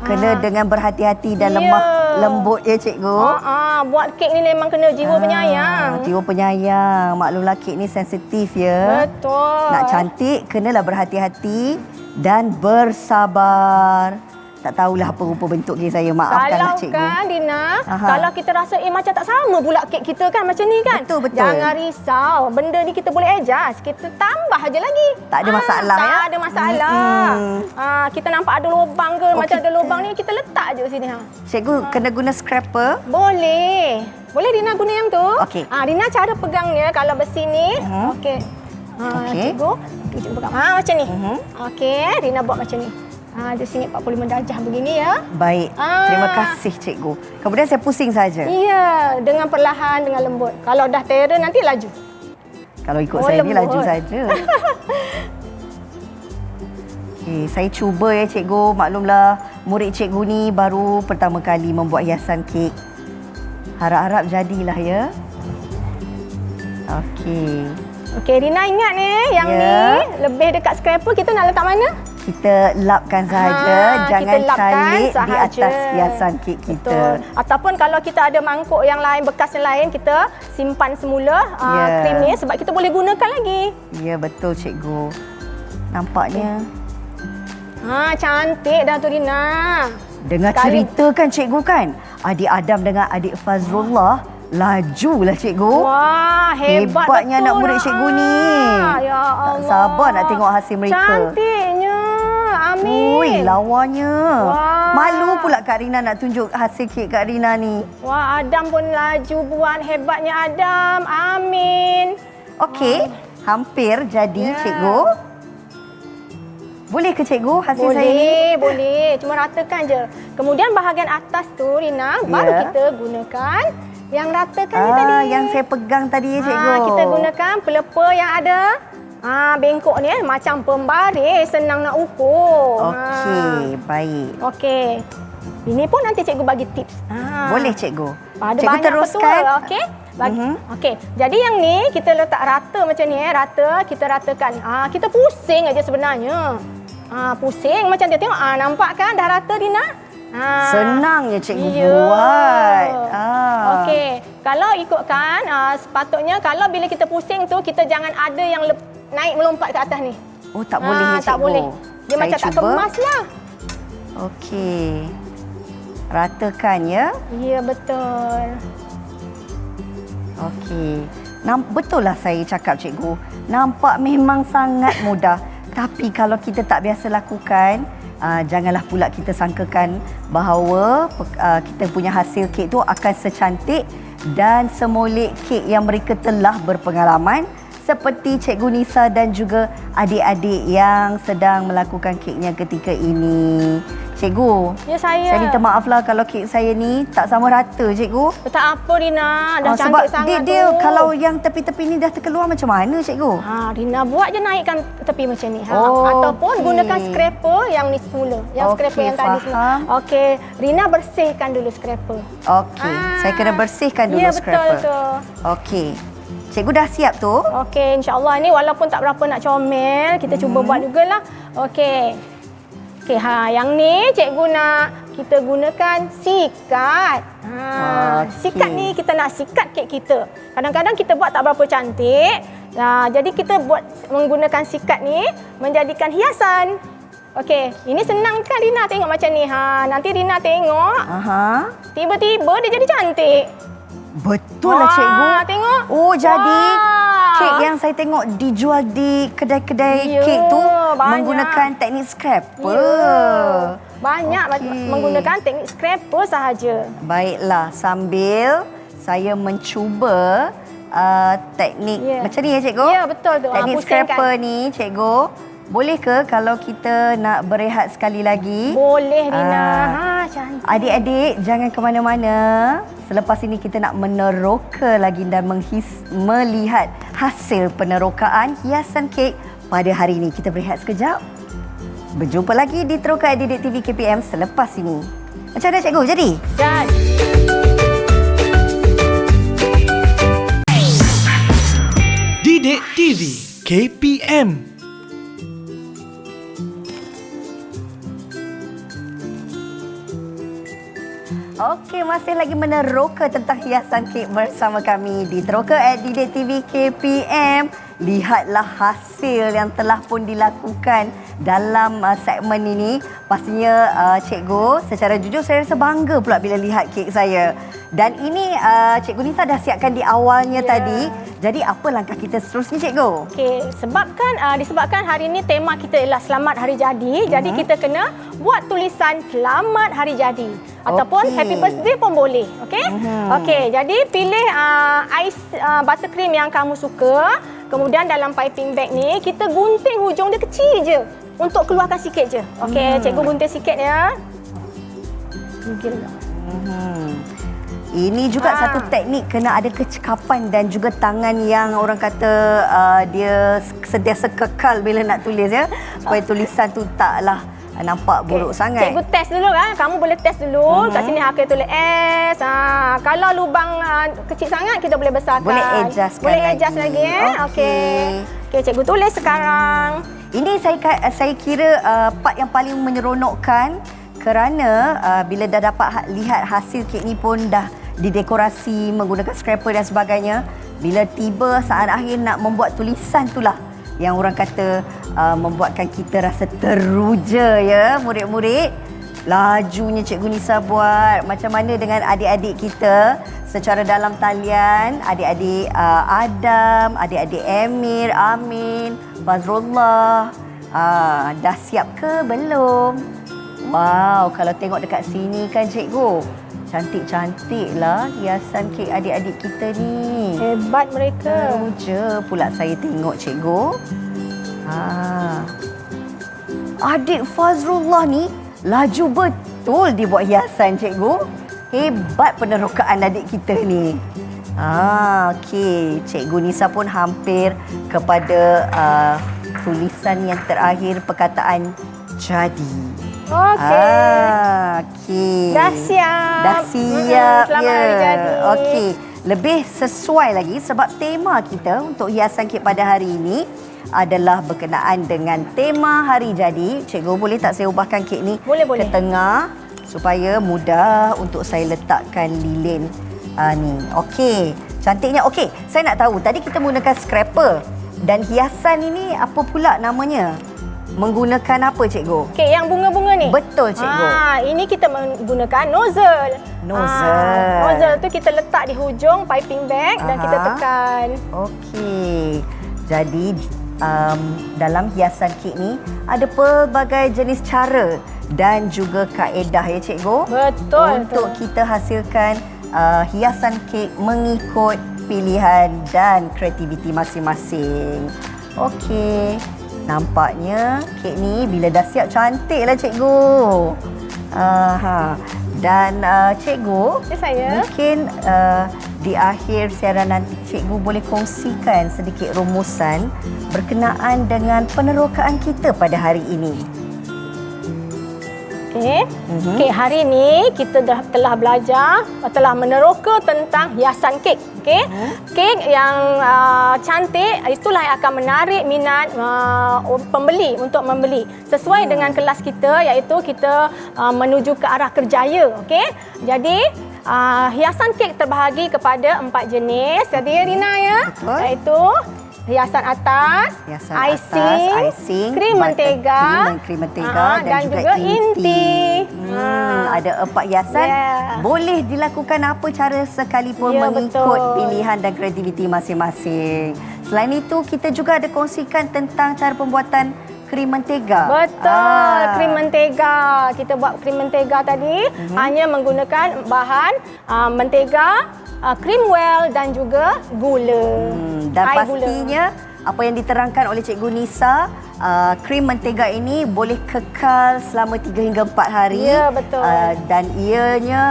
Speaker 1: Kena dengan berhati-hati dan
Speaker 2: Ya.
Speaker 1: lemah lembut ya cikgu.
Speaker 2: Buat kek ni memang kena jiwa penyayang.
Speaker 1: Jiwa penyayang. Maklumlah kek ni sensitif ya.
Speaker 2: Betul.
Speaker 1: Nak cantik, kenalah berhati-hati dan bersabar. Tak tahulah apa rupa bentuk kek saya. Maafkanlah
Speaker 2: Kalau
Speaker 1: cikgu.
Speaker 2: kan Dina,
Speaker 1: Aha.
Speaker 2: kalau kita rasa macam tak sama pula kek kita kan macam ni kan.
Speaker 1: Betul.
Speaker 2: Jangan risau. Benda ni kita boleh adjust. Kita tambah aja lagi.
Speaker 1: Tak ada masalah ya?
Speaker 2: Tak ada masalah. Kita nampak ada lubang ke, macam ada lubang ni, kita letak je sini.
Speaker 1: Cikgu kena guna scraper.
Speaker 2: Boleh. Boleh Dina guna yang tu.
Speaker 1: Okey.
Speaker 2: Dina cara pegangnya kalau besi ni. Okey.
Speaker 1: Okey.
Speaker 2: Cikgu pegang. Macam ni. Okey, Dina buat macam ni. Dia sini 45 darjah begini ya.
Speaker 1: Baik. Terima kasih cikgu. Kemudian saya pusing saja.
Speaker 2: Ya, dengan perlahan, dengan lembut. Kalau dah terror nanti laju.
Speaker 1: Kalau ikut saya ni
Speaker 2: lembut.
Speaker 1: laju saja. Okey, saya cuba ya cikgu. Maklumlah murid cikgu ni baru pertama kali membuat hiasan kek. Harap-harap jadilah ya. Okey.
Speaker 2: Okey, Rina ingat ni yang
Speaker 1: Ya.
Speaker 2: ni lebih dekat scraper kita nak letak mana?
Speaker 1: Kita lapkan saja, jangan
Speaker 2: kita lapkan
Speaker 1: calit di
Speaker 2: sahaja.
Speaker 1: atas hiasan kek kita.
Speaker 2: Betul. Ataupun kalau kita ada mangkuk yang lain, bekas yang lain, kita simpan semula
Speaker 1: Ya.
Speaker 2: krim ni sebab kita boleh gunakan lagi.
Speaker 1: Ya, betul cikgu. Nampaknya
Speaker 2: Cantik dah tu Rina.
Speaker 1: Dengar
Speaker 2: Sekali.
Speaker 1: cerita kan cikgu kan? Adik Adam dengan adik Fazrullah lajulah cikgu.
Speaker 2: Wah,
Speaker 1: Hebatnya
Speaker 2: betul
Speaker 1: anak murid
Speaker 2: lah.
Speaker 1: cikgu ni.
Speaker 2: Ya Allah.
Speaker 1: Tak sabar nak tengok hasil mereka.
Speaker 2: Cantiknya. Amin.
Speaker 1: Ui, lawanya.
Speaker 2: Wah.
Speaker 1: Malu pula Kak Rina nak tunjuk hasil kek Kak Rina ni.
Speaker 2: Wah, Adam pun laju buat. Hebatnya Adam. Amin.
Speaker 1: Okey, hampir jadi
Speaker 2: Ya.
Speaker 1: cikgu. Boleh ke cikgu hasil saya ni?
Speaker 2: Boleh. Cuma ratakan je. Kemudian bahagian atas tu Rina, baru
Speaker 1: Ya.
Speaker 2: kita gunakan yang ratakan je tadi.
Speaker 1: Yang saya pegang tadi ya cikgu.
Speaker 2: Kita gunakan pelepah yang ada bengkok ni macam pembaris, senang nak ukur.
Speaker 1: Okey, baik.
Speaker 2: Okey. Ini pun nanti cikgu bagi tips.
Speaker 1: Boleh cikgu.
Speaker 2: Ada
Speaker 1: Cikgu
Speaker 2: banyak
Speaker 1: teruskan.
Speaker 2: betul. Okey. Okey. Jadi yang ni kita letak rata macam ni rata, kita ratakan. Kita pusing aja sebenarnya. Pusing macam dia tengok. Nampak kan dah rata Rina?
Speaker 1: Senang je cikgu
Speaker 2: Ya.
Speaker 1: buat.
Speaker 2: Okey. Kalau ikutkan sepatutnya kalau bila kita pusing tu kita jangan ada yang naik melompat ke atas ni.
Speaker 1: Oh, tak boleh ya cikgu.
Speaker 2: Tak boleh. Dia
Speaker 1: Saya
Speaker 2: macam tak
Speaker 1: cuba.
Speaker 2: kemas lah.
Speaker 1: Okey. Ratakan ya.
Speaker 2: Ya, betul.
Speaker 1: Okey. Betul lah saya cakap cikgu. Nampak memang sangat mudah. Tapi kalau kita tak biasa lakukan, janganlah pula kita sangkakan bahawa kita punya hasil kek tu akan secantik dan semolek kek yang mereka telah berpengalaman seperti Cikgu Nisa dan juga adik-adik yang sedang melakukan keknya ketika ini. Cikgu,
Speaker 2: Ya,
Speaker 1: saya minta maaf lah kalau kek saya ni tak sama rata cikgu.
Speaker 2: Tak apa Rina, dah
Speaker 1: Sebab
Speaker 2: cantik sangat
Speaker 1: dia
Speaker 2: tu.
Speaker 1: kalau yang tepi-tepi ni dah terkeluar macam mana cikgu?
Speaker 2: Rina buat je naikkan tepi macam ni.
Speaker 1: Oh,
Speaker 2: Ataupun
Speaker 1: okey.
Speaker 2: gunakan scraper yang ni semula. Yang
Speaker 1: Okey,
Speaker 2: scraper yang tadi semula.
Speaker 1: faham.
Speaker 2: Okey, Rina bersihkan dulu scraper.
Speaker 1: Okey, saya kena bersihkan dulu
Speaker 2: Ya,
Speaker 1: scraper.
Speaker 2: betul.
Speaker 1: Okey. Cikgu dah siap tu?
Speaker 2: Okey, insya-Allah ni walaupun tak berapa nak comel, kita cuba buat jugalah. Okey. Okey, yang ni cikgu nak kita gunakan sikat.
Speaker 1: Okey.
Speaker 2: Sikat ni kita nak sikat kek kita. Kadang-kadang kita buat tak berapa cantik. Jadi kita buat menggunakan sikat ni menjadikan hiasan. Okey, ini senang kan Rina tengok macam ni. Nanti Rina tengok,
Speaker 1: Aha.
Speaker 2: tiba-tiba dia jadi cantik.
Speaker 1: Betul lah cikgu.
Speaker 2: Tengok.
Speaker 1: Oh, jadi
Speaker 2: Wah.
Speaker 1: kek yang saya tengok dijual di kedai-kedai
Speaker 2: Ya,
Speaker 1: kek tu
Speaker 2: banyak.
Speaker 1: menggunakan teknik scraper.
Speaker 2: Ya. Banyak
Speaker 1: Okey.
Speaker 2: menggunakan teknik scraper sahaja.
Speaker 1: Baiklah, sambil saya mencuba teknik
Speaker 2: Ya.
Speaker 1: macam ni ya cikgu?
Speaker 2: Ya, betul tu.
Speaker 1: Teknik
Speaker 2: Pusingkan.
Speaker 1: scraper ni cikgu, boleh ke kalau kita nak berehat sekali lagi?
Speaker 2: Boleh Rina. Cantik.
Speaker 1: Adik-adik jangan ke mana-mana. Selepas ini kita nak meneroka lagi dan melihat hasil penerokaan hiasan kek pada hari ini. Kita berehat sekejap. Berjumpa lagi di Teroka Didik TV KPM selepas ini. Macam mana cikgu? Jadi?
Speaker 2: Dan
Speaker 9: Didik TV KPM.
Speaker 1: Okey, masih lagi meneroka tentang hiasan kek bersama kami di Teroka Didik TV KPM. Lihatlah hasil yang telah pun dilakukan dalam segmen ini. Pastinya cikgu, secara jujur saya rasa bangga pula bila lihat kek saya. Dan ini Cikgu Nisa dah siapkan di awalnya tadi. Jadi apa langkah kita seterusnya cikgu?
Speaker 2: okey, disebabkan hari ini tema kita ialah Selamat Hari Jadi. Jadi kita kena buat tulisan Selamat Hari Jadi ataupun
Speaker 1: Okey.
Speaker 2: Happy Birthday pun boleh. Okey? Okey, jadi pilih ais buttercream yang kamu suka. Kemudian dalam piping bag ni kita gunting hujung dia kecil je untuk keluarkan sikit je. Okey, cikgu gunting sikit ya. Gigil.
Speaker 1: Ini juga satu teknik, kena ada kecekapan dan juga tangan yang orang kata dia sentiasa kekal bila nak tulis ya. Supaya tulisan tu taklah nampak buruk sangat.
Speaker 2: Cikgu test dulu kan. Kamu boleh test dulu. Kat sini Hakil tulis S. Kalau lubang kecil sangat kita boleh besarkan.
Speaker 1: Boleh adjustkan
Speaker 2: Boleh
Speaker 1: lagi.
Speaker 2: adjust lagi Okey. Okey, cikgu tulis sekarang.
Speaker 1: Ini saya kira part yang paling menyeronokkan kerana bila dah dapat lihat hasil kek ni pun dah didekorasi menggunakan scraper dan sebagainya. Bila tiba saat akhir nak membuat tulisan itulah yang orang kata membuatkan kita rasa teruja ya murid-murid. Lajunya Cikgu Nisa buat. Macam mana dengan adik-adik kita secara dalam talian, adik-adik Adam, adik-adik Emir, Amin, Fazrullah. Dah siap ke belum? Wow, kalau tengok dekat sini kan cikgu, cantik-cantik lah hiasan kek adik-adik kita ni.
Speaker 2: Hebat mereka.
Speaker 1: Teruja pula saya tengok cikgu. Adik Fazrullah ni laju betul dia buat hiasan cikgu. Hebat penerokaan adik kita ni. Okey, Cikgu Nisa pun hampir kepada tulisan yang terakhir perkataan jadi.
Speaker 2: Okey. Dah siap.
Speaker 1: Dah siap.
Speaker 2: Selamat hari jadi.
Speaker 1: Okey, lebih sesuai lagi sebab tema kita untuk hiasan kek pada hari ini adalah berkenaan dengan tema hari jadi. Cikgu boleh tak saya ubahkan kek ni
Speaker 2: boleh.
Speaker 1: ke tengah supaya mudah untuk saya letakkan lilin ni. Okey, cantiknya. Okey, saya nak tahu tadi kita menggunakan scraper dan hiasan ini apa pula namanya? Menggunakan apa cikgu?
Speaker 2: Kek yang bunga-bunga ni?
Speaker 1: Betul cikgu.
Speaker 2: Ini kita menggunakan nozzle. Nozzle tu kita letak di hujung piping bag dan kita tekan.
Speaker 1: Okey. Jadi dalam hiasan kek ni ada pelbagai jenis cara dan juga kaedah ya cikgu.
Speaker 2: Betul.
Speaker 1: Untuk kita hasilkan hiasan kek mengikut pilihan dan kreativiti masing-masing. Okey. Nampaknya kek ni bila dah siap cantiklah cikgu. Dan cikgu,
Speaker 2: saya
Speaker 1: mungkin di akhir siaran nanti cikgu boleh kongsikan sedikit rumusan berkenaan dengan penerokaan kita pada hari ini.
Speaker 2: Okey, hari ini kita telah belajar, telah meneroka tentang hiasan kek. Okey. Kek yang cantik itulah yang akan menarik minat pembeli untuk membeli. Sesuai dengan kelas kita iaitu kita menuju ke arah kerjaya. Okey. Jadi hiasan kek terbahagi kepada 4 jenis. Jadi Rina ya, iaitu hiasan atas, icing, krim mentega, dan juga inti.
Speaker 1: Ada 4 hiasan. Boleh dilakukan apa cara sekalipun mengikut pilihan dan kreativiti masing-masing. Selain itu, kita juga ada kongsikan tentang cara pembuatan krim mentega.
Speaker 2: Betul, krim mentega. Kita buat krim mentega tadi hanya menggunakan bahan mentega, cream well dan juga gula.
Speaker 1: Dan pastinya apa yang diterangkan oleh Cikgu Nisa, krim mentega ini boleh kekal selama 3 hingga 4 hari.
Speaker 2: Ya, betul.
Speaker 1: Dan ianya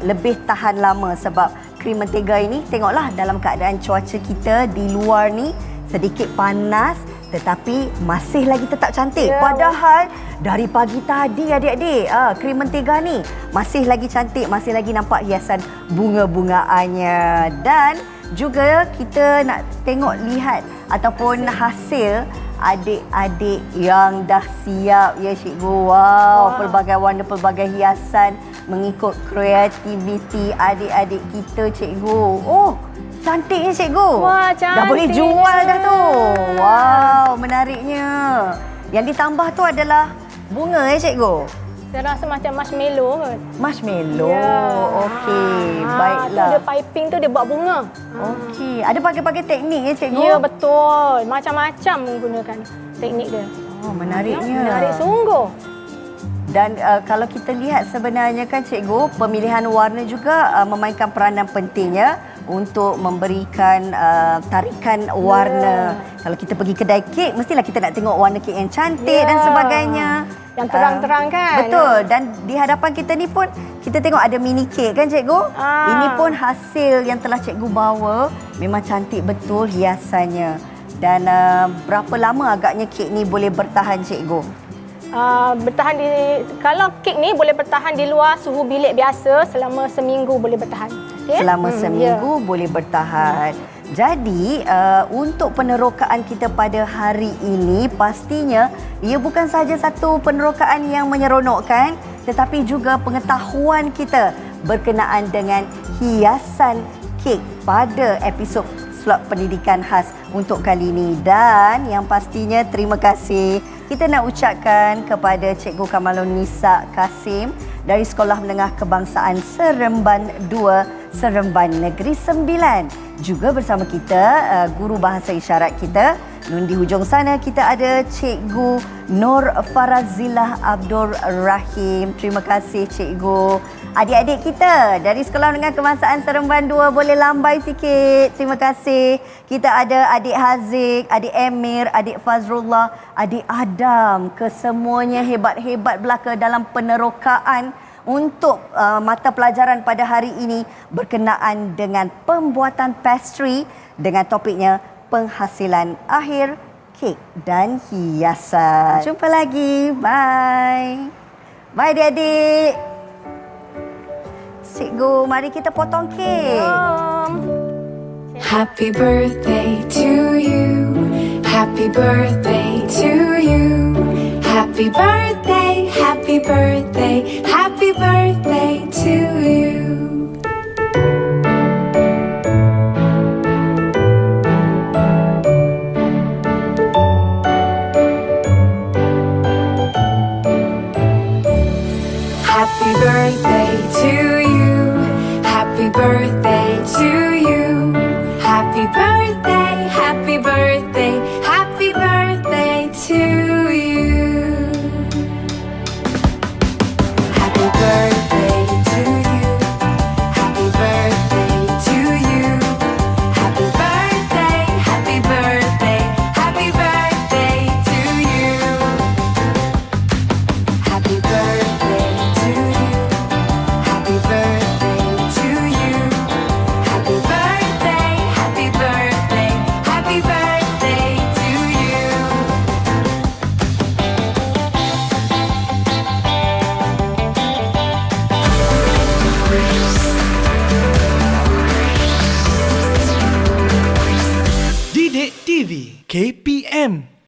Speaker 1: lebih tahan lama sebab krim mentega ini tengoklah dalam keadaan cuaca kita di luar ni sedikit panas tetapi masih lagi tetap cantik. Padahal dari pagi tadi adik-adik, krim mentega ni masih lagi cantik, masih lagi nampak hiasan bunga-bungaannya. Dan juga kita nak tengok lihat ataupun hasil adik-adik yang dah siap ya cikgu. Wow, pelbagai warna, pelbagai hiasan mengikut kreativiti adik-adik kita cikgu. Oh, cantik ya cikgu.
Speaker 2: Wah, cantik.
Speaker 1: Dah boleh jual dah tu. Wow, menariknya. Yang ditambah tu adalah bunga ya cikgu.
Speaker 2: Saya rasa macam marshmallow kot.
Speaker 1: Marshmallow. Okey, baiklah.
Speaker 2: Dia piping tu dia buat bunga.
Speaker 1: Okey, ada pakai teknik ya cikgu?
Speaker 2: Ya, betul. Macam-macam menggunakan teknik dia.
Speaker 1: Oh, menariknya.
Speaker 2: Menarik sungguh.
Speaker 1: Dan kalau kita lihat sebenarnya kan cikgu, pemilihan warna juga memainkan peranan pentingnya untuk memberikan tarikan warna. Kalau kita pergi kedai kek, mestilah kita nak tengok warna kek yang cantik dan sebagainya.
Speaker 2: Yang terang-terang kan?
Speaker 1: Betul. Dan di hadapan kita ni pun, kita tengok ada mini kek kan cikgu? Ini pun hasil yang telah cikgu bawa. Memang cantik betul hiasannya. Dan berapa lama agaknya kek ni boleh bertahan cikgu?
Speaker 2: Kalau kek ni boleh bertahan di luar suhu bilik biasa selama seminggu boleh bertahan. Okay?
Speaker 1: Selama seminggu boleh bertahan. Jadi untuk penerokaan kita pada hari ini pastinya ia bukan sahaja satu penerokaan yang menyeronokkan tetapi juga pengetahuan kita berkenaan dengan hiasan kek pada episod slot pendidikan khas untuk kali ini. Dan yang pastinya terima kasih kita nak ucapkan kepada Cikgu Kamalunisa Kasim dari Sekolah Menengah Kebangsaan Seremban 2, Seremban Negeri 9. Juga bersama kita guru bahasa isyarat kita. Dan di hujung sana kita ada Cikgu Nur Farazilah Abdul Rahim. Terima kasih Cikgu. Adik-adik kita dari Sekolah Menengah Kebangsaan Seremban 2 boleh lambai sikit. Terima kasih. Kita ada adik Haziq, adik Emir, adik Fazrullah, adik Adam. Kesemuanya hebat-hebat belaka dalam penerokaan untuk mata pelajaran pada hari ini berkenaan dengan pembuatan pastry dengan topiknya penghasilan akhir kek dan hiasan. Jumpa lagi. Bye. Bye adik-adik. Cikgu, mari kita potong kek.
Speaker 10: Happy birthday to you. Happy birthday to you. Happy birthday, happy birthday, happy birthday to you.